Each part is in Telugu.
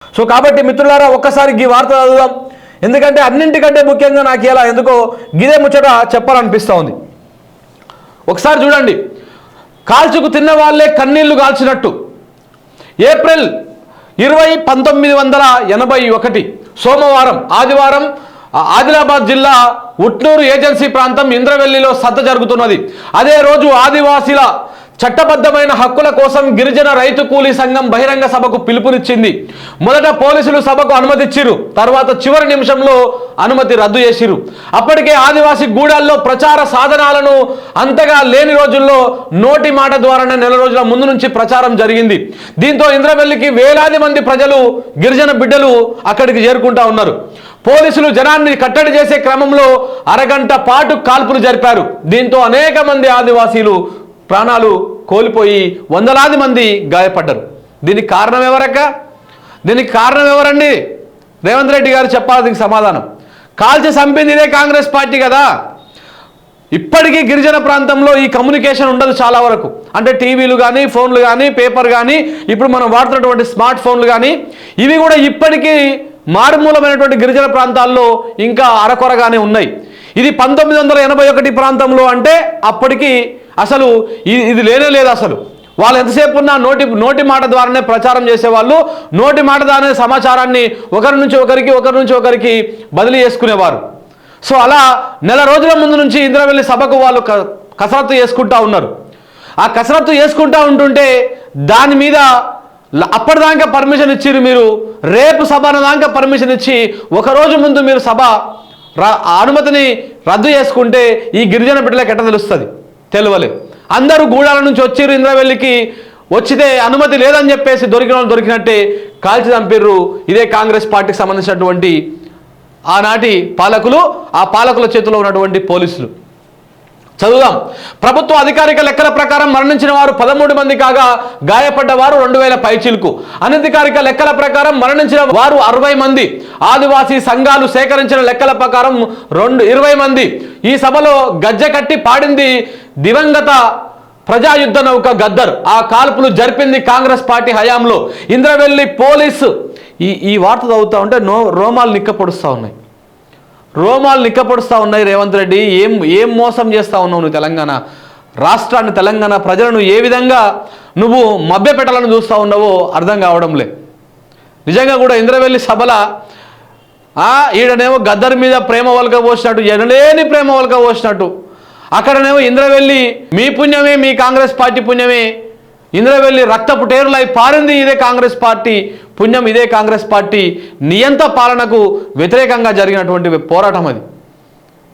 సో కాబట్టి మిత్రులారా ఒక్కసారి ఈ వార్త చదువుదాం. ఎందుకంటే అన్నింటికంటే ముఖ్యంగా నాకు ఇలా ఎందుకో గిదే ముచ్చట చెప్పాలనిపిస్తూ ఉంది. ఒకసారి చూడండి, కాల్చుకు తిన్న వాళ్ళే కన్నీళ్లు కాల్చినట్టు. ఏప్రిల్ 20, 1981 సోమవారం ఆదివారం ఆదిలాబాద్ జిల్లా ఉట్నూరు ఏజెన్సీ ప్రాంతం ఇంద్రవెల్లిలో సద్ద జరుగుతున్నది. అదే రోజు ఆదివాసీల చట్టబద్ధమైన హక్కుల కోసం గిరిజన రైతు కూలీ సంఘం బహిరంగ సభకు పిలుపునిచ్చింది. మొదట పోలీసులు సభకు అనుమతిచ్చిరు, తర్వాత చివరి నిమిషంలో అనుమతి రద్దు చేసిరు. అప్పటికే ఆదివాసీ గూడాల్లో ప్రచార సాధనాలను అంతగా లేని రోజుల్లో నోటి మాట ద్వారానే నెల రోజుల ముందు నుంచి ప్రచారం జరిగింది. దీంతో ఇంద్రవెల్లికి వేలాది మంది ప్రజలు గిరిజన బిడ్డలు అక్కడికి చేరుకుంటా ఉన్నారు. పోలీసులు జనాన్ని కట్టడి చేసే క్రమంలో అరగంట పాటు కాల్పులు జరిపారు. దీంతో అనేక మంది ఆదివాసీలు ప్రాణాలు కోల్పోయి వందలాది మంది గాయపడ్డారు. దీనికి కారణం ఎవరక్క? దీనికి కారణం ఎవరండి? రేవంత్ రెడ్డి గారు చెప్పాలి దీనికి సమాధానం. కాల్చి చంపింది ఇదే కాంగ్రెస్ పార్టీ కదా. ఇప్పటికీ గిరిజన ప్రాంతంలో ఈ కమ్యూనికేషన్ ఉండదు చాలా వరకు. అంటే టీవీలు కానీ, ఫోన్లు కానీ, పేపర్ కానీ, ఇప్పుడు మనం వాడుతున్నటువంటి స్మార్ట్ ఫోన్లు కానీ, ఇవి కూడా ఇప్పటికీ మారుమూలమైనటువంటి గిరిజన ప్రాంతాల్లో ఇంకా అరకొరగానే ఉన్నాయి. ఇది 1981 ప్రాంతంలో అంటే అప్పటికి అసలు ఇది లేనే లేదు. అసలు వాళ్ళు ఎంతసేపు ఉన్నా నోటి మాట ద్వారానే ప్రచారం చేసేవాళ్ళు. నోటి మాట ద్వారానే సమాచారాన్ని ఒకరి నుంచి ఒకరికి బదిలీ చేసుకునేవారు. సో అలా నెల రోజుల ముందు నుంచి ఇంద్రవెల్లి సభకు వాళ్ళు కసరత్తు చేసుకుంటా ఉన్నారు. ఆ కసరత్తు చేసుకుంటా ఉంటుంటే దాని మీద అప్పటిదాకా పర్మిషన్ ఇచ్చిరు మీరు, రేపు సభ అన్నదాకా పర్మిషన్ ఇచ్చి ఒకరోజు ముందు మీరు సభ అనుమతిని రద్దు చేసుకుంటే ఈ గిరిజన బిడ్డలకు ఎట్ట తెలుస్తుంది? తెలియలేదు. అందరూ గూడాల నుంచి వచ్చిర్రు ఇంద్రవెల్లికి. వచ్చితే అనుమతి లేదని చెప్పేసి దొరికిన వాళ్ళు దొరికినట్టే కాల్చి చంపిర్రు ఇదే కాంగ్రెస్ పార్టీకి సంబంధించినటువంటి ఆనాటి పాలకులు, ఆ పాలకుల చేతిలో ఉన్నటువంటి పోలీసులు. చదువుదాం. ప్రభుత్వ అధికారిక లెక్కల ప్రకారం మరణించిన వారు 13 మంది కాగా గాయపడ్డ వారు 2000 పైచిలుకు. అనధికారిక లెక్కల ప్రకారం మరణించిన వారు 60 మంది. ఆదివాసీ సంఘాలు సేకరించిన లెక్కల ప్రకారం 20 మంది. ఈ సభలో గజ్జె కట్టి పాడింది దివంగత ప్రజాయుద్ధ నౌక గద్దర్. ఆ కాల్పులు జరిపింది కాంగ్రెస్ పార్టీ హయాంలో. ఇంద్రవెల్లి పోలీసు ఈ వార్త చదువుతూ ఉంటే రోమాలు నిక్కపొడుస్తూ ఉన్నాయి. రేవంత్ రెడ్డి ఏం మోసం చేస్తూ ఉన్నావు నువ్వు? తెలంగాణ రాష్ట్రాన్ని, తెలంగాణ ప్రజలను ఏ విధంగా నువ్వు మభ్యపెట్టాలని చూస్తూ ఉన్నావో అర్థం కావడంలే. నిజంగా కూడా ఇంద్రవెల్లి సభల ఈడనేమో గద్దర్ మీద ప్రేమ వలక పోసినట్టు, ఎనలేని ప్రేమ వలక పోసినట్టు, అక్కడనేమో ఇంద్రవెల్లి మీ పుణ్యమే, మీ కాంగ్రెస్ పార్టీ పుణ్యమే, ఇంద్రవెల్లి రక్తపు టేరులై పారింది ఇదే కాంగ్రెస్ పార్టీ పుణ్యం, ఇదే కాంగ్రెస్ పార్టీ నియంత పాలనకు వ్యతిరేకంగా జరిగినటువంటి పోరాటం అది.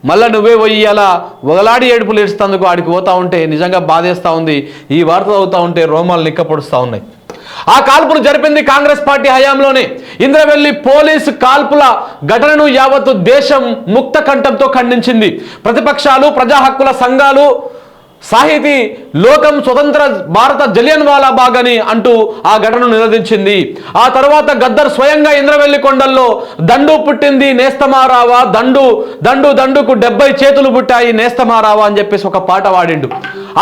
మళ్ళీ నువ్వే పోయి అలా వగలాడి ఏడుపులు ఏడుస్తందుకు ఆడికి పోతా ఉంటే నిజంగా బాధేస్తూ ఉంది. ఈ వార్త చదువుతూ ఉంటే రోమాలు నిక్కపొడుస్తూ ఉన్నాయి. ఆ కాల్పులు జరిపింది కాంగ్రెస్ పార్టీ హయాంలోనే. ఇంద్రవెల్లి పోలీసు కాల్పుల ఘటనను యావత్తు దేశం ముక్త కంఠంతో ఖండించింది. ప్రతిపక్షాలు, ప్రజా హక్కుల సంఘాలు, సాహితీ లోకం స్వతంత్ర భారత జలియన్ వాలా బాగ్ అని అంటూ ఆ ఘటనను నిరోధించింది. ఆ తర్వాత గద్దర్ స్వయంగా ఇంద్రవెల్లి కొండల్లో దండు పుట్టింది నేస్తమారావా, దండుకు 70 చేతులు పుట్టాయి నేస్తమారావా అని చెప్పేసి ఒక పాట పాడిండు.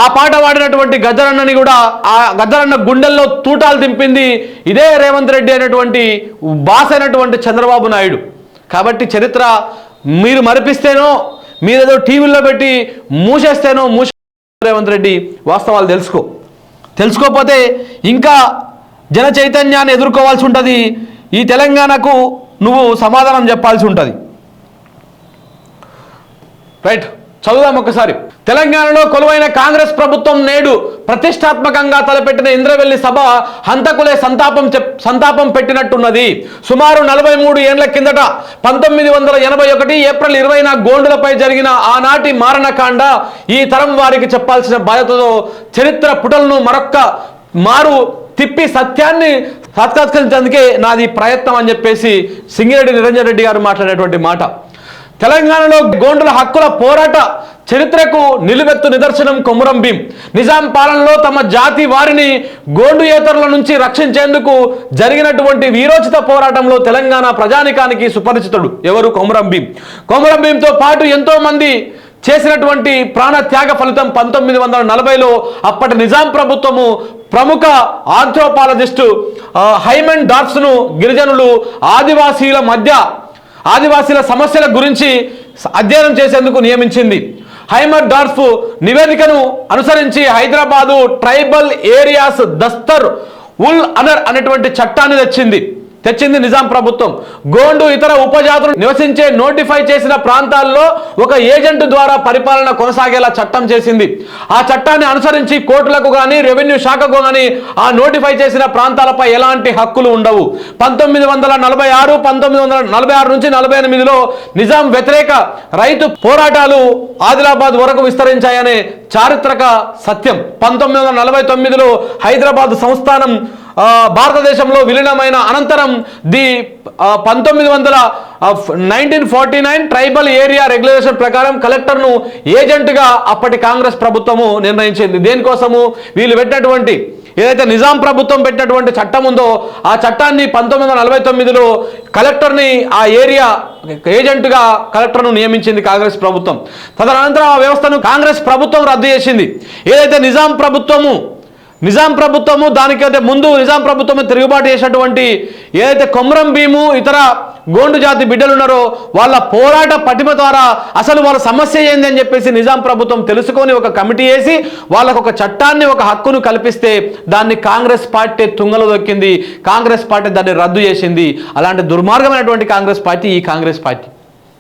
ఆ పాట పాడినటువంటి గద్దరన్నని కూడా, ఆ గద్దరన్న గుండెల్లో తూటాలు దింపింది ఇదే రేవంత్ రెడ్డి అయినటువంటి బాస్ అయినటువంటి చంద్రబాబు నాయుడు. కాబట్టి చరిత్ర మీరు మరిపిస్తేనో, మీరేదో టీవీల్లో పెట్టి మూసేస్తేనో రేవంత్ రెడ్డి వాస్తవాలు తెలుసుకోకపోతే ఇంకా జన చైతన్యాన్ని ఎదుర్కోవాల్సి ఉంటుంది. ఈ తెలంగాణకు నువ్వు సమాధానం చెప్పాల్సి ఉంటుంది. రైట్, చదువుదాం ఒకసారి. తెలంగాణలో కొలువైన కాంగ్రెస్ ప్రభుత్వం నేడు ప్రతిష్టాత్మకంగా తలపెట్టిన ఇంద్రవెల్లి సభ హంతకులే సంతాపం పెట్టినట్టున్నది. సుమారు 43 ఏళ్ల కిందట 1981 ఏప్రిల్ 20న గోండులపై జరిగిన ఆనాటి మారణకాండ ఈ తరం వారికి చెప్పాల్సిన బాధ్యతతో చరిత్ర పుటలను మరొక్క మారు తిప్పి సత్యాన్ని సాక్షాత్కరించేందుకే నాది ప్రయత్నం అని చెప్పేసి సింగిరెడ్డి నిరంజన్ రెడ్డి గారు మాట్లాడేటువంటి మాట. తెలంగాణలో గోండుల హక్కుల పోరాట చరిత్రకు నిలువెత్తు నిదర్శనం కొమురం భీం. నిజాం పాలనలో తమ జాతి వారిని గోండుయేతరుల నుంచి రక్షించేందుకు జరిగినటువంటి వీరోచిత పోరాటంలో తెలంగాణ ప్రజానికానికి సుపరిచితుడు ఎవరు? కొమురం భీం. కొమురం భీంతో పాటు ఎంతో మంది చేసినటువంటి ప్రాణ త్యాగ ఫలితం 1940లో అప్పటి నిజాం ప్రభుత్వము ప్రముఖ ఆంథ్రోపాలజిస్టు హైమన్ డార్ఫ్ను గిరిజనులు ఆదివాసీల సమస్యల గురించి అధ్యయనం చేసేందుకు నియమించింది. హైమన్ డార్ఫ్ నివేదికను అనుసరించి హైదరాబాదు ట్రైబల్ ఏరియాస్ దస్తర్ ఉల్ అనర్ అనేటువంటి చట్టాన్ని తెచ్చింది నిజాం ప్రభుత్వం. గోండు ఇతర ఉపజాతులు నివసించే నోటిఫై చేసిన ప్రాంతాల్లో ఒక ఏజెంట్ ద్వారా పరిపాలన కొనసాగేలా చట్టం చేసింది. ఆ చట్టాన్ని అనుసరించి కోర్టులకు కానీ రెవెన్యూ శాఖకు కానీ ఆ నోటిఫై చేసిన ప్రాంతాలపై ఎలాంటి హక్కులు ఉండవు. 1946 నుంచి 48లో నిజాం వ్యతిరేక రైతు పోరాటాలు ఆదిలాబాద్ వరకు విస్తరించాయనే చారిత్రక సత్యం. 1949లో హైదరాబాద్ సంస్థానం భారతదేశంలో విలీనమైన అనంతరం 1949 ట్రైబల్ ఏరియా రెగ్యులేషన్ ప్రకారం కలెక్టర్ను ఏజెంట్గా అప్పటి కాంగ్రెస్ ప్రభుత్వము నిర్ణయించింది. దేనికోసము? వీళ్ళు పెట్టినటువంటి ఏదైతే నిజాం ప్రభుత్వం పెట్టినటువంటి చట్టం ఉందో ఆ చట్టాన్ని 1949లో కలెక్టర్ని ఆ ఏరియా ఏజెంట్గా కలెక్టర్ను నియమించింది కాంగ్రెస్ ప్రభుత్వం. తదనంతరం ఆ వ్యవస్థను కాంగ్రెస్ ప్రభుత్వం రద్దు చేసింది. ఏదైతే నిజాం ప్రభుత్వము దానికైతే ముందు నిజాం ప్రభుత్వం తిరుగుబాటు చేసినటువంటి ఏదైతే కొమరం భీము ఇతర గోండు జాతి బిడ్డలు ఉన్నారో వాళ్ళ పోరాట పటిమ ద్వారా అసలు వాళ్ళ సమస్య ఏంది అని చెప్పేసి నిజాం ప్రభుత్వం తెలుసుకొని ఒక కమిటీ వేసి వాళ్ళకు ఒక చట్టాన్ని ఒక హక్కును కల్పిస్తే దాన్ని కాంగ్రెస్ పార్టీ తుంగలో దొక్కింది. కాంగ్రెస్ పార్టీ దాన్ని రద్దు చేసింది. అలాంటి దుర్మార్గమైనటువంటి కాంగ్రెస్ పార్టీ ఈ కాంగ్రెస్ పార్టీ.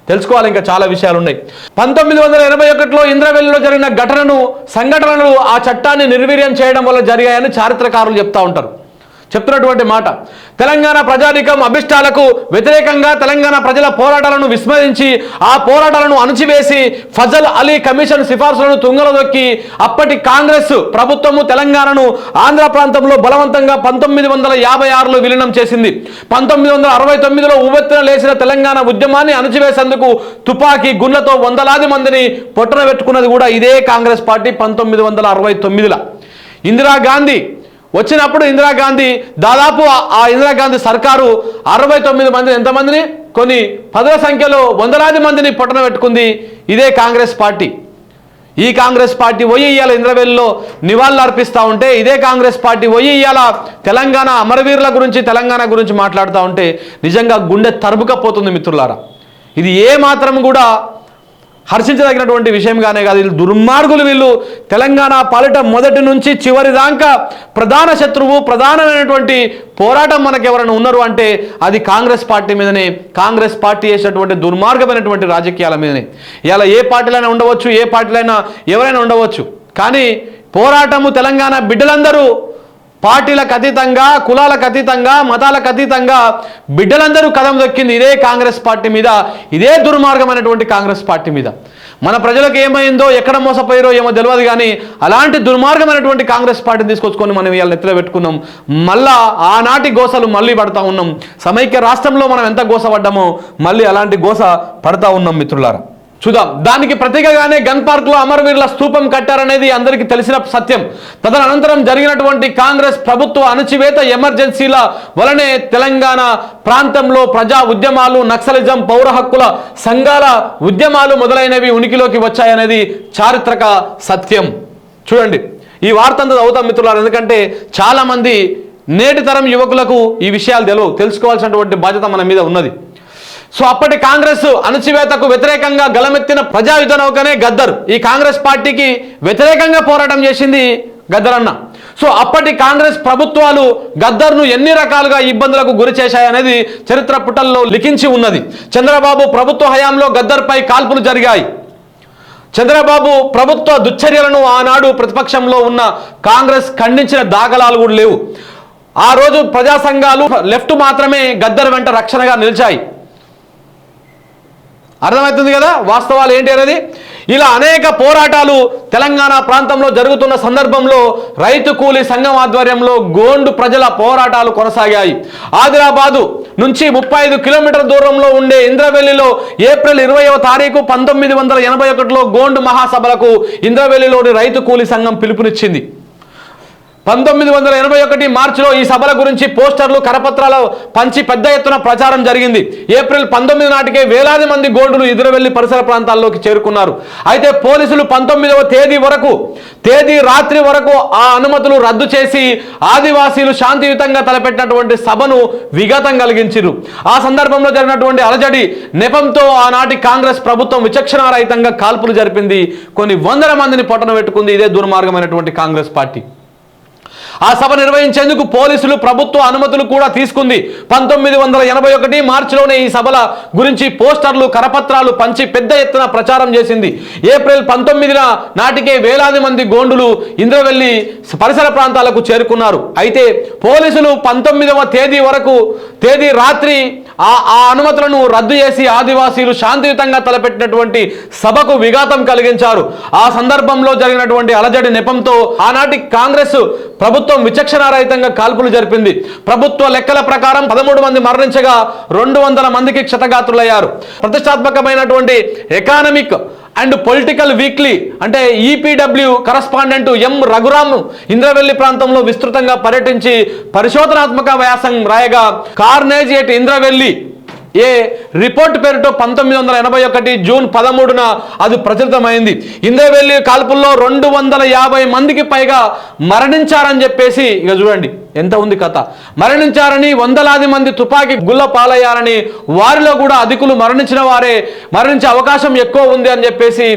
తెలుసుకోవాలి, ఇంకా చాలా విషయాలు ఉన్నాయి. 1981లో ఇంద్రవెల్లిలో జరిగిన సంఘటనలు ఆ చట్టాన్ని నిర్వీర్యం చేయడం వల్ల జరిగాయని చారిత్రకారులు చెప్తున్నటువంటి మాట. తెలంగాణ ప్రజానీకం అభిష్టాలకు వ్యతిరేకంగా తెలంగాణ ప్రజల పోరాటాలను విస్మరించి ఆ పోరాటాలను అణచివేసి ఫజల్ అలీ కమిషన్ సిఫార్సులను తుంగలో దొక్కి అప్పటి కాంగ్రెస్ ప్రభుత్వము తెలంగాణను ఆంధ్ర ప్రాంతంలో బలవంతంగా 1956లో విలీనం చేసింది. 1969లో ఉవ్వెత్తున లేచిన తెలంగాణ ఉద్యమాన్ని అణచివేసేందుకు తుపాకీ గుండ్లతో వందలాది మందిని పొట్టన పెట్టుకున్నది కూడా ఇదే కాంగ్రెస్ పార్టీ. 1969లో ఇందిరాగాంధీ వచ్చినప్పుడు దాదాపు ఆ ఇందిరాగాంధీ సర్కారు 69 మందిని ఎంతమందిని కొన్ని పదుల సంఖ్యలో వందలాది మందిని పొట్టన పెట్టుకుంది ఇదే కాంగ్రెస్ పార్టీ. ఈ కాంగ్రెస్ పార్టీ పోయి ఇవాళ ఇంద్రవెల్లిలో నివాళులు అర్పిస్తూ ఉంటే ఇదే కాంగ్రెస్ పార్టీ పోయి ఇవాళ తెలంగాణ అమరవీరుల గురించి తెలంగాణ గురించి మాట్లాడుతూ ఉంటే నిజంగా గుండె తరుముకపోతుంది మిత్రులారా. ఇది ఏ మాత్రం కూడా హర్షించదగినటువంటి విషయంగానే కాదు. వీళ్ళు దుర్మార్గులు. వీళ్ళు తెలంగాణ పాలిట మొదటి నుంచి చివరి దాకా ప్రధాన శత్రువు, ప్రధానమైనటువంటి పోరాటం మనకు ఎవరైనా ఉన్నారు అంటే అది కాంగ్రెస్ పార్టీ మీదనే. కాంగ్రెస్ పార్టీ చేసినటువంటి దుర్మార్గమైనటువంటి రాజకీయాల మీదనే. ఇలా ఏ పార్టీలైనా ఉండవచ్చు, ఏ పార్టీలైనా ఎవరైనా ఉండవచ్చు, కానీ పోరాటము తెలంగాణ బిడ్డలందరూ పార్టీలకు అతీతంగా, కులాలకు అతీతంగా, మతాలకు అతీతంగా బిడ్డలందరూ కదం దొక్కింది ఇదే కాంగ్రెస్ పార్టీ మీద, ఇదే దుర్మార్గమైనటువంటి కాంగ్రెస్ పార్టీ మీద. మన ప్రజలకు ఏమైందో, ఎక్కడ మోసపోయారో ఏమో తెలియదు, కానీ అలాంటి దుర్మార్గమైనటువంటి కాంగ్రెస్ పార్టీని తీసుకొచ్చుకొని మనం ఇవాళ నెత్తిలో పెట్టుకున్నాం. మళ్ళా ఆనాటి గోసలు మళ్ళీ పడతా ఉన్నాం. సమైక్య రాష్ట్రంలో మనం ఎంత గోస పడ్డామో మళ్ళీ అలాంటి గోస పడతా ఉన్నాం మిత్రులారా. చూద్దాం. దానికి ప్రతీకగానే గన్ పార్క్లో అమరవీరుల స్తూపం కట్టారనేది అందరికీ తెలిసిన సత్యం. తదనంతరం జరిగినటువంటి కాంగ్రెస్ ప్రభుత్వ అణచివేత ఎమర్జెన్సీల వలనే తెలంగాణ ప్రాంతంలో ప్రజా ఉద్యమాలు, నక్సలిజం, పౌర హక్కుల సంఘాల ఉద్యమాలు మొదలైనవి ఉనికిలోకి వచ్చాయనేది చారిత్రక సత్యం. చూడండి, ఈ వార్త అంతా చదువుతాం మిత్రులారు, ఎందుకంటే చాలామంది నేటి తరం యువకులకు ఈ విషయాలు తెలుసుకోవాల్సినటువంటి బాధ్యత మన మీద ఉన్నది. సో అప్పటి కాంగ్రెస్ అణచివేతకు వ్యతిరేకంగా గలమెత్తిన ప్రజాయుధ నౌకనే గద్దర్. ఈ కాంగ్రెస్ పార్టీకి వ్యతిరేకంగా పోరాటం చేసింది గద్దర్ అన్న. సో అప్పటి కాంగ్రెస్ ప్రభుత్వాలు గద్దర్ను ఎన్ని రకాలుగా ఇబ్బందులకు గురి చేశాయనేది చరిత్ర పుటల్లో లిఖించి ఉన్నది. చంద్రబాబు ప్రభుత్వ హయాంలో గద్దర్పై కాల్పులు జరిగాయి. చంద్రబాబు ప్రభుత్వ దుశ్చర్యలను ఆనాడు ప్రతిపక్షంలో ఉన్న కాంగ్రెస్ ఖండించిన దాఖలాలు కూడా లేవు. ఆ రోజు ప్రజా సంఘాలు లెఫ్ట్ మాత్రమే గద్దర్ వెంట రక్షణగా నిలిచాయి. అర్థమవుతుంది కదా వాస్తవాలు ఏంటి అనేది. ఇలా అనేక పోరాటాలు తెలంగాణ ప్రాంతంలో జరుగుతున్న సందర్భంలో రైతు కూలీ సంఘం ఆధ్వర్యంలో గోండు ప్రజల పోరాటాలు కొనసాగాయి. ఆదిలాబాదు నుంచి 35 కిలోమీటర్ల దూరంలో ఉండే ఇంద్రవెల్లిలో ఏప్రిల్ 20వ తారీఖు 1981లో గోండు మహాసభలకు ఇంద్రవెల్లిలోని రైతు కూలీ సంఘం పిలుపునిచ్చింది. 1981 మార్చిలో ఈ సభల గురించి పోస్టర్లు కరపత్రాలు పంచి పెద్ద ఎత్తున ప్రచారం జరిగింది. ఏప్రిల్ 19 నాటికే వేలాది మంది గోండులు ఇంద్రవెల్లి పరిసర ప్రాంతాల్లోకి చేరుకున్నారు. అయితే పోలీసులు 19వ తేదీ రాత్రి వరకు ఆ అనుమతులు రద్దు చేసి ఆదివాసీలు శాంతియుతంగా తలపెట్టినటువంటి సభను విఘాతం కలిగించారు. ఆ సందర్భంలో జరిగినటువంటి అలజడి నెపంతో ఆనాటి కాంగ్రెస్ ప్రభుత్వం విచక్షణారహితంగా కాల్పులు జరిపింది. కొన్ని వందల మందిని పొట్టన పెట్టుకుంది ఇదే దుర్మార్గమైనటువంటి కాంగ్రెస్ పార్టీ. ఆ సభ నిర్వహించేందుకు పోలీసులు ప్రభుత్వ అనుమతులు కూడా తీసుకుంది. 1981 మార్చిలోనే ఈ సభల గురించి పోస్టర్లు కరపత్రాలు పంచి పెద్ద ఎత్తున ప్రచారం చేసింది. ఏప్రిల్ 19 నాటికే వేలాది మంది గోండులు ఇంద్రవెల్లి పరిసర ప్రాంతాలకు చేరుకున్నారు. అయితే పోలీసులు 19వ తేదీ రాత్రి ఆ అనుమతులను రద్దు చేసి ఆదివాసీలు శాంతియుతంగా తలపెట్టినటువంటి సభకు విఘాతం కలిగించారు. ఆ సందర్భంలో జరిగినటువంటి అలజడి నెపంతో ఆనాటి కాంగ్రెస్ ప్రభుత్వం విచక్షణారహితంగా కాల్పులు జరిపింది. ప్రభుత్వ లెక్కల ప్రకారం 13 మంది మరణించగా 200 మందికి క్షతగాత్రులయ్యారు. ప్రతిష్టాత్మకమైనటువంటి ఎకానమిక్ అండ్ పొలిటికల్ వీక్లీ అంటే EPW correspondent M Raghuram Indravelli ప్రాంతంలో విస్తృతంగా పర్యటించి పరిశోధనాత్మక వ్యాసం రాయగా carnage at Indravelli a report పేరుతో 1981 జూన్ 13న అది ప్రచురితమైంది. ఇంద్రవెల్లి కాల్పుల్లో 250 మందికి పైగా మరణించారని చెప్పేసి ఇక చూడండి ఎంత ఉంది కథ. మరణించారని, వందలాది మంది తుపాకీ గుల్ల పాలయ్యారని, వారిలో కూడా అధికులు మరణించే అవకాశం ఎక్కువ ఉంది అని చెప్పేసి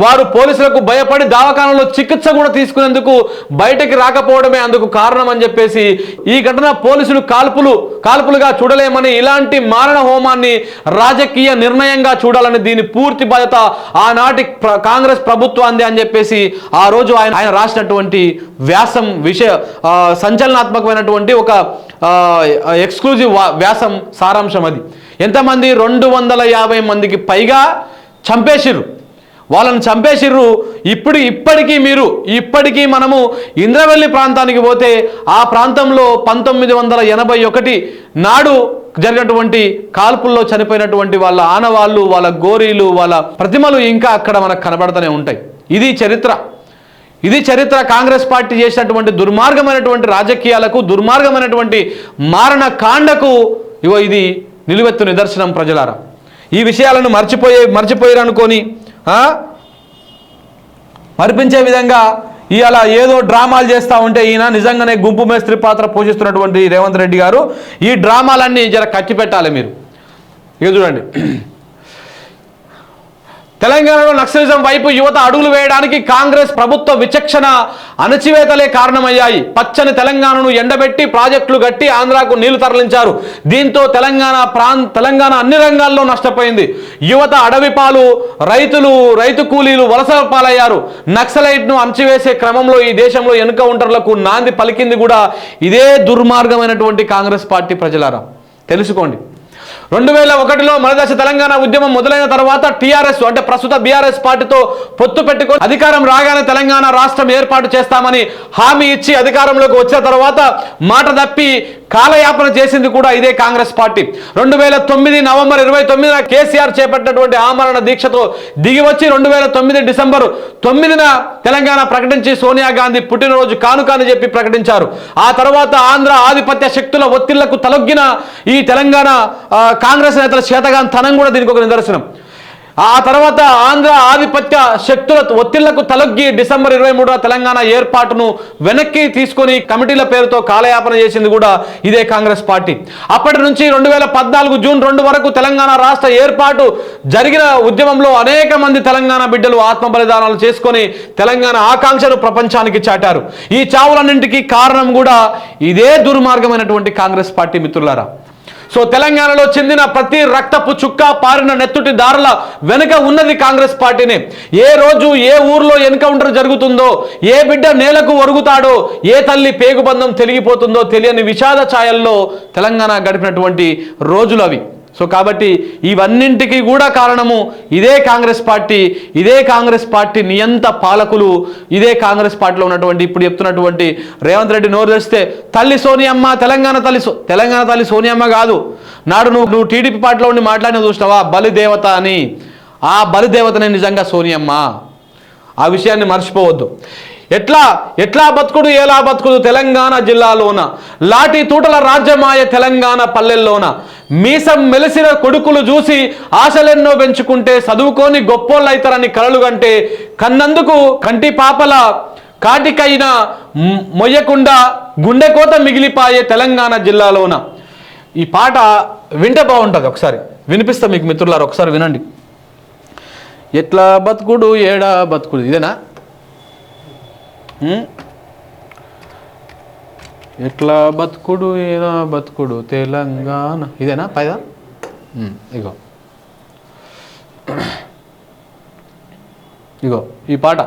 వారు పోలీసులకు భయపడి దవాఖానలో చికిత్స కూడా తీసుకునేందుకు బయటకి రాకపోవడమే అందుకు కారణం అని చెప్పేసి ఈ ఘటన పోలీసులు కాల్పులుగా చూడలేమని, ఇలాంటి మారణ హోమాన్ని రాజకీయ నిర్ణయంగా చూడాలని దీని పూర్తి బాధ్యత ఆనాటి కాంగ్రెస్ ప్రభుత్వాన్ని అని చెప్పేసి ఆ రోజు ఆయన రాసినటువంటి వ్యాసం సంచలనాత్మకమైనటువంటి ఒక ఎక్స్క్లూజివ్ వ్యాసం సారాంశం అది. ఎంతమంది 250 మందికి పైగా చంపేసిర్రు, వాళ్ళని చంపేసిర్రు. ఇప్పటికీ మనము ఇంద్రవెల్లి ప్రాంతానికి పోతే ఆ ప్రాంతంలో 1981 నాడు జరిగినటువంటి కాల్పుల్లో చనిపోయినటువంటి వాళ్ళ ఆనవాళ్ళు, వాళ్ళ గోరీలు, వాళ్ళ ప్రతిమలు ఇంకా అక్కడ మనకు కనబడుతూనే ఉంటాయి. ఇది చరిత్ర. కాంగ్రెస్ పార్టీ చేసినటువంటి దుర్మార్గమైనటువంటి రాజకీయాలకు, దుర్మార్గమైనటువంటి మారణ కాండకు ఇది నిలువెత్తు నిదర్శనం. ప్రజలారా, ఈ విషయాలను మర్చిపోయారనుకొని మరిపించే విధంగా ఇవాళ ఏదో డ్రామాలు చేస్తూ ఉంటే ఈయన నిజంగానే గుంపు మేస్త్రి పాత్ర పోషిస్తున్నటువంటి రేవంత్ రెడ్డి గారు ఈ డ్రామాలన్నీ జర కట్టి పెట్టాలి మీరు. ఇక చూడండి, తెలంగాణలో నక్సలిజం వైపు యువత అడుగులు వేయడానికి కాంగ్రెస్ ప్రభుత్వ విచక్షణ అణచివేతలే కారణమయ్యాయి. పచ్చని తెలంగాణను ఎండబెట్టి ప్రాజెక్టులు కట్టి ఆంధ్రాకు నీళ్లు తరలించారు. దీంతో తెలంగాణ అన్ని రంగాల్లో నష్టపోయింది. యువత అడవి పాలు, రైతు కూలీలు వలస పాలయ్యారు. నక్సలైట్ను అణచివేసే క్రమంలో ఈ దేశంలో ఎన్కౌంటర్లకు నాంది పలికింది కూడా ఇదే దుర్మార్గమైనటువంటి కాంగ్రెస్ పార్టీ. ప్రజలారా తెలుసుకోండి. 2001లో మనదశ తెలంగాణ ఉద్యమం మొదలైన తర్వాత టీఆర్ఎస్ అంటే ప్రస్తుత బీఆర్ఎస్ పార్టీతో పొత్తు పెట్టుకొని అధికారం రాగానే తెలంగాణ రాష్ట్రం ఏర్పాటు చేస్తామని హామీ ఇచ్చి అధికారంలోకి వచ్చిన తర్వాత మాట తప్పి కాలయాపన చేసింది కూడా ఇదే కాంగ్రెస్ పార్టీ. 2009 నవంబర్ 29న కేసీఆర్ చేపట్టినటువంటి ఆమరణ దీక్షతో దిగివచ్చి 2009 డిసెంబర్ 9న తెలంగాణ ప్రకటించి సోనియా గాంధీ పుట్టినరోజు కానుకాని చెప్పి ప్రకటించారు. ఆ తర్వాత ఆంధ్ర ఆధిపత్య శక్తుల ఒత్తిళ్లకు తలొగ్గిన ఈ తెలంగాణ కాంగ్రెస్ నేతల చేతగాంతనం కూడా దీనికి ఒక నిదర్శనం. ఆ తర్వాత ఆంధ్ర ఆధిపత్య శక్తుల ఒత్తిళ్లకు తలొగ్గి డిసెంబర్ 23న తెలంగాణ ఏర్పాటును వెనక్కి తీసుకొని కమిటీల పేరుతో కాలయాపన చేసింది కూడా ఇదే కాంగ్రెస్ పార్టీ. అప్పటి నుంచి 2014 జూన్ 2 వరకు తెలంగాణ రాష్ట్ర ఏర్పాటు జరిగిన ఉద్యమంలో అనేక మంది తెలంగాణ బిడ్డలు ఆత్మ బలిదానాలు చేసుకొని తెలంగాణ ఆకాంక్షను ప్రపంచానికి చాటారు. ఈ చావులన్నింటికీ కారణం కూడా ఇదే దుర్మార్గమైనటువంటి కాంగ్రెస్ పార్టీ. మిత్రులారా, సో తెలంగాణలో చెందిన ప్రతి రక్తపు చుక్క, పారిన నెత్తుటి దారుల వెనుక ఉన్నది కాంగ్రెస్ పార్టీనే. ఏ రోజు ఏ ఊర్లో ఎన్కౌంటర్ జరుగుతుందో, ఏ బిడ్డ నేలకు ఒరుగుతాడో, ఏ తల్లి పేగుబంధం తెలిగిపోతుందో తెలియని విషాద ఛాయల్లో తెలంగాణ గడిపినటువంటి రోజులు అవి. సో కాబట్టి ఇవన్నింటికి కూడా కారణము ఇదే కాంగ్రెస్ పార్టీ నియంత పాలకులు, ఇదే కాంగ్రెస్ పార్టీలో ఉన్నటువంటి ఇప్పుడు చెప్తున్నటువంటి రేవంత్ రెడ్డి నోరు తెరిస్తే తల్లి సోనియమ్మ, తెలంగాణ తల్లి సోనియమ్మ కాదు. నాడు నువ్వు టీడీపీ పార్టీలో ఉండి మాట్లాడిన చూసినావా బలిదేవత అని, ఆ బలిదేవతనే నిజంగా సోనియమ్మ. ఆ విషయాన్ని మర్చిపోవద్దు. ఎట్లా బతుకుడు ఎలా బతుకుడు తెలంగాణ జిల్లాలోన, లాఠీ తూటల రాజ్యమాయ తెలంగాణ పల్లెల్లోన, మీసం మెలిసిన కొడుకులు చూసి ఆశలెన్నో పెంచుకుంటే చదువుకొని గొప్పోళ్ళు అవుతారని కలలు కంటే కన్నందుకు కంటి పాపల కాటికైనా మొయ్యకుండా గుండెకోత మిగిలిపాయే తెలంగాణ జిల్లాలోన. ఈ పాట వింటే బాగుంటుంది, ఒకసారి వినిపిస్తా మీకు మిత్రులారు, ఒకసారి వినండి. ఎట్లా బతుకుడు ఏడా బతుకుడు, ఇదేనా? ఎట్లా బతుకుడు ఏడా బతుకుడు తెలంగాణ, ఇదేనా పైదా? ఇగో ఈ పాట.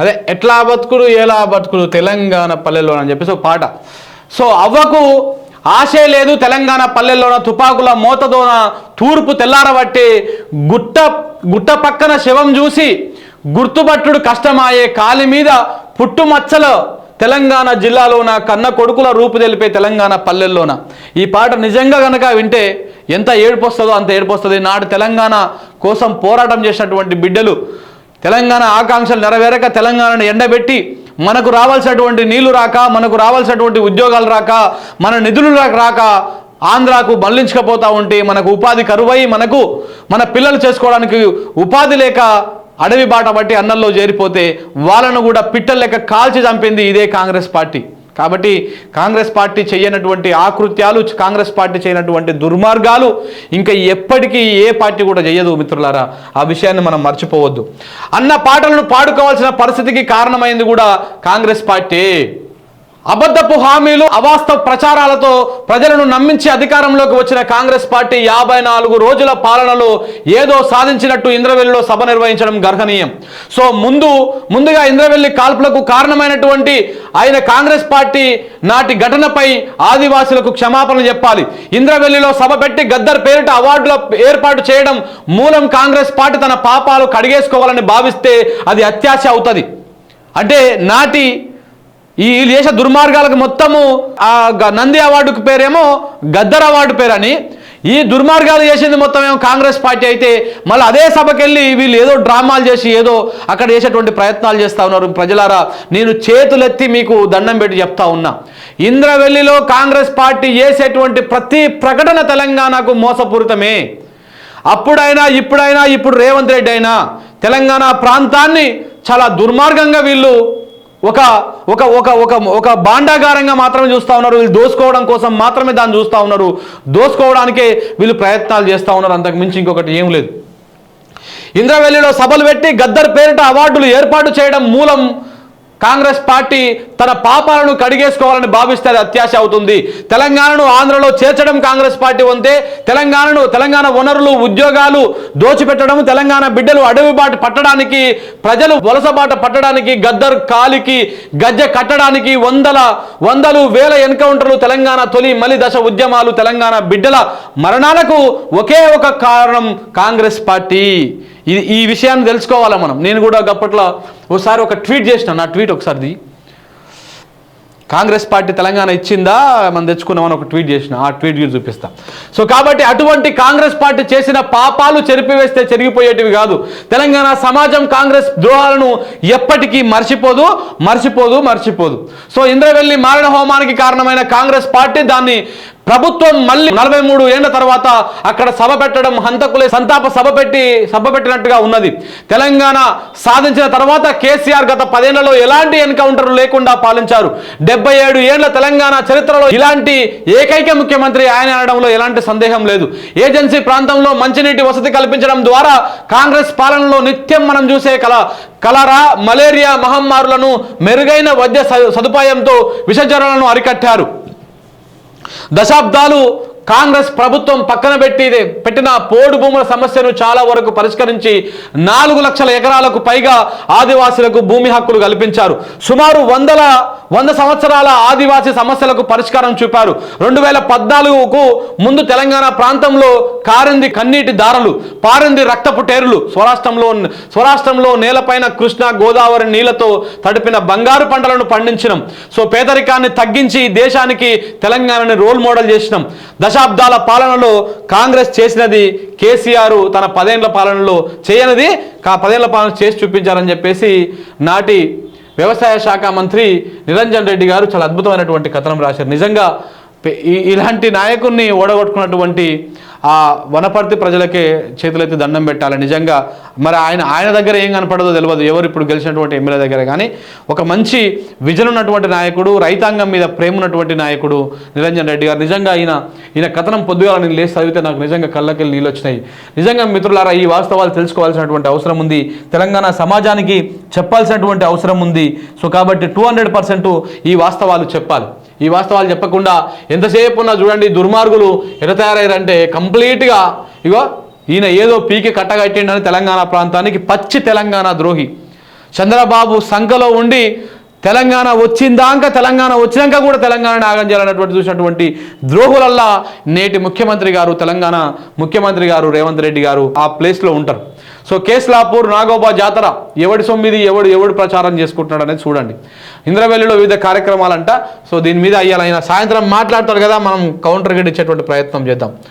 అదే ఎట్లా బతుకుడు ఎలా బతుకుడు తెలంగాణ పల్లెల్లో అని చెప్పేసి ఒక పాట. సో అవ్వకు ఆశే లేదు తెలంగాణ పల్లెల్లోన, తుపాకుల మోతదోన తూర్పు తెల్లారబట్టి గుట్ట పక్కన శవం చూసి గుర్తుపట్టుడు కష్టమాయే, కాలి మీద పుట్టుమచ్చల తెలంగాణ జిల్లాలోన, కన్న కొడుకుల రూపు తెలిపే తెలంగాణ పల్లెల్లోన. ఈ పాట నిజంగా కనుక వింటే ఎంత ఏడుపు వస్తుందో అంత ఏడుపు వస్తుంది. నాడు తెలంగాణ కోసం పోరాటం చేసినటువంటి బిడ్డలు, తెలంగాణ ఆకాంక్షలు నెరవేరక తెలంగాణను ఎండబెట్టి మనకు రావాల్సినటువంటి నీళ్లు రాక, మనకు రావాల్సినటువంటి ఉద్యోగాలు రాక, మన నిధులు రాక ఆంధ్రాకు మళ్లించకపోతూ ఉంటే మనకు ఉపాధి కరువై మన పిల్లలు చేసుకోవడానికి ఉపాధి లేక అడవి బాట బట్టి అన్నల్లో చేరిపోతే వాళ్ళను కూడా పిట్టల లెక్క కాల్చి చంపింది ఇదే కాంగ్రెస్ పార్టీ. కాబట్టి కాంగ్రెస్ పార్టీ చేయనటువంటి ఆకృత్యాలు, కాంగ్రెస్ పార్టీ చేయనటువంటి దుర్మార్గాలు ఇంకా ఎప్పటికీ ఏ పార్టీ కూడా చేయదు మిత్రులారా. ఆ విషయాన్ని మనం మర్చిపోవద్దు. అన్న పాటలను పాడుకోవాల్సిన పరిస్థితికి కారణమైంది కూడా కాంగ్రెస్ పార్టీ. అబద్ధపు హామీలు, అవాస్తవ ప్రచారాలతో ప్రజలను నమ్మించి అధికారంలోకి వచ్చిన కాంగ్రెస్ పార్టీ 54 రోజుల పాలనలో ఏదో సాధించినట్టు ఇంద్రవెల్లిలో సభ నిర్వహించడం గర్హనీయం. సో ముందుగా ఇంద్రవెల్లి కాల్పులకు కారణమైనటువంటి ఆయన కాంగ్రెస్ పార్టీ నాటి ఘటనపై ఆదివాసులకు క్షమాపణ చెప్పాలి. ఇంద్రవెల్లిలో సభ పెట్టి గద్దర్ పేరిట అవార్డుల ఏర్పాటు చేయడం మూలం కాంగ్రెస్ పార్టీ తన పాపాలు కడిగేసుకోవాలని భావిస్తే అది అత్యాశ అవుతుంది. అంటే నాటి ఈ దేశ దుర్మార్గాలకు మొత్తము ఆ నంది అవార్డుకు పేరేమో గద్దర్ అవార్డు పేరని, ఈ దుర్మార్గాలు చేసింది మొత్తం ఏమో కాంగ్రెస్ పార్టీ అయితే మళ్ళీ అదే సభకి వెళ్ళి వీళ్ళు ఏదో డ్రామాలు చేసి ఏదో అక్కడ చేసేటువంటి ప్రయత్నాలు చేస్తూ ఉన్నారు. ప్రజలారా, నేను చేతులెత్తి మీకు దండం పెట్టి చెప్తా ఉన్నా, ఇంద్రవెల్లిలో కాంగ్రెస్ పార్టీ చేసేటువంటి ప్రతి ప్రకటన తెలంగాణకు మోసపూరితమే. అప్పుడైనా ఇప్పుడైనా, ఇప్పుడు రేవంత్ రెడ్డి అయినా తెలంగాణ ప్రాంతాన్ని చాలా దుర్మార్గంగా వీళ్ళు ఒక ఒక ఒక ఒక ఒక భాండాగారంగా మాత్రమే చూస్తూ ఉన్నారు. వీళ్ళు దోసుకోవడం కోసం మాత్రమే దాన్ని చూస్తూ ఉన్నారు. దోసుకోవడానికే వీళ్ళు ప్రయత్నాలు చేస్తూ ఉన్నారు, అంతకు మించి ఇంకొకటి ఏం లేదు. ఇంద్రవెల్లిలో సభలు పెట్టి గద్దర్ పేరిట అవార్డులు ఏర్పాటు చేయడం మూలం కాంగ్రెస్ పార్టీ తన పాపాలను కడిగేసుకోవాలని భావిస్తే అది అత్యాశ అవుతుంది. తెలంగాణను ఆంధ్రలో చేర్చడం కాంగ్రెస్ పార్టీ వంతే. తెలంగాణ వనరులు, ఉద్యోగాలు దోచిపెట్టడం, తెలంగాణ బిడ్డలు అడవి బాట పట్టడానికి, ప్రజలు వలస బాట పట్టడానికి, గద్దర్ కాలికి గజ్జె కట్టడానికి వందలు వేల ఎన్కౌంటర్లు, తెలంగాణ తొలి మలి దశ ఉద్యమాలు, తెలంగాణ బిడ్డల మరణాలకు ఒకే ఒక కారణం కాంగ్రెస్ పార్టీ. ఈ విషయాన్ని తెలుసుకోవాలా మనం. నేను కూడా అప్పట్లో ఒకసారి ఒక ట్వీట్ చేసిన, నా ట్వీట్ ఒకసారిది, కాంగ్రెస్ పార్టీ తెలంగాణ ఇచ్చిందా మనం తెచ్చుకున్నామని ఒక ట్వీట్ చేసిన, ఆ ట్వీట్ చూపిస్తా. సో కాబట్టి అటువంటి కాంగ్రెస్ పార్టీ చేసిన పాపాలు చెరిపివేస్తే చెరిగిపోయేటివి కాదు. తెలంగాణ సమాజం కాంగ్రెస్ ద్రోహాలను ఎప్పటికీ మర్చిపోదు. సో ఇంద్రవెల్లి మారణ హోమానికి కారణమైన కాంగ్రెస్ పార్టీ దాన్ని ప్రభుత్వం మళ్ళీ 43 ఏళ్ల తర్వాత అక్కడ సభ పెట్టడం హంతకులే సంతాప సభ పెట్టినట్టుగా ఉన్నది. తెలంగాణ సాధించిన తర్వాత కేసీఆర్ గత 10 ఏళ్లలో ఎలాంటి ఎన్కౌంటర్లు లేకుండా పాలించారు. 77 ఏళ్ల తెలంగాణ చరిత్రలో ఇలాంటి ఏకైక ముఖ్యమంత్రి ఆయన అనడంలో ఎలాంటి సందేహం లేదు. ఏజెన్సీ ప్రాంతంలో మంచినీటి వసతి కల్పించడం ద్వారా కాంగ్రెస్ పాలనలో నిత్యం మనం చూసే కలరా, మలేరియా మహమ్మారులను మెరుగైన వైద్య సదుపాయంతో విషజ్వరాలను అరికట్టారు. దశాబ్దాలు కాంగ్రెస్ ప్రభుత్వం పక్కన పెట్టిన పోడు భూముల సమస్యను చాలా వరకు పరిష్కరించి 4 లక్షల ఎకరాలకు పైగా ఆదివాసీలకు భూమి హక్కులు కల్పించారు. సుమారు 100 సంవత్సరాల ఆదివాసీ సమస్యలకు పరిష్కారం చూపారు. 2014కు ముందు తెలంగాణ ప్రాంతంలో కారింది కన్నీటి దారలు, పారింది రక్తపు టేరులు. స్వరాష్ట్రంలో నేలపైన కృష్ణ గోదావరి నీళ్లతో తడిపిన బంగారు పంటలను పండించినాం. సో పేదరికాన్ని తగ్గించి దేశానికి తెలంగాణని రోల్ మోడల్ చేసినాం. దశాబ్దాల పాలనలో కాంగ్రెస్ చేసినది కేసీఆర్ తన 10 ఏళ్ల పాలనలో చేయనిది 10 ఏళ్ల పాలన చేసి చూపించారని చెప్పేసి నాటి వ్యవసాయ శాఖ మంత్రి నిరంజన్ రెడ్డి గారు చాలా అద్భుతమైనటువంటి కథనం రాశారు. నిజంగా ఇలాంటి నాయకుడిని ఓడగొట్టుకున్నటువంటి ఆ వనపర్తి ప్రజలకే చేతులెత్తి దండం పెట్టాలి. నిజంగా మరి ఆయన దగ్గర ఏం కనపడదో తెలియదు, ఎవరు ఇప్పుడు గెలిచినటువంటి ఎమ్మెల్యే దగ్గర. కానీ ఒక మంచి విజన్ ఉన్నటువంటి నాయకుడు, రైతాంగం మీద ప్రేమ ఉన్నటువంటి నాయకుడు నిరంజన్ రెడ్డి గారు. నిజంగా ఈయన కథనం పొద్దుగా నేను లేచి చదివితే నాకు నిజంగా కళ్ళకెళ్ళి నీళ్ళు వచ్చినాయి. నిజంగా మిత్రులారా, ఈ వాస్తవాలు తెలుసుకోవాల్సినటువంటి అవసరం ఉంది, తెలంగాణ సమాజానికి చెప్పాల్సినటువంటి అవసరం ఉంది. సో కాబట్టి 200% ఈ వాస్తవాలు చెప్పాలి. ఈ వాస్తవాలు చెప్పకుండా ఎంతసేపు ఉన్నా చూడండి, దుర్మార్గులు ఎలా తయారయ్యారంటే కంప్లీట్గా ఇగో ఈయన ఏదో పీకి కట్టగట్టిండని తెలంగాణ ప్రాంతానికి పచ్చి తెలంగాణ ద్రోహి. చంద్రబాబు సంఖలో ఉండి తెలంగాణ వచ్చినాక కూడా తెలంగాణ ఆగం చేయాలన్నటువంటి చూసినటువంటి ద్రోహులల్లా నేటి ముఖ్యమంత్రి గారు, తెలంగాణ ముఖ్యమంత్రి గారు రేవంత్ రెడ్డి గారు ఆ ప్లేస్లో ఉంటారు. సో కేస్లాపూర్ నాగోబా జాతర ఎవడి సొమ్మిది, ఎవడు ప్రచారం చేసుకుంటున్నాడు అనేది చూడండి. ఇంద్రవెల్లిలో వివిధ కార్యక్రమాలంట. సో దీని మీద అయ్యాలైనా సాయంత్రం మాట్లాడతారు కదా, మనం కౌంటర్ గడి ఇచ్చేటువంటి ప్రయత్నం చేద్దాం.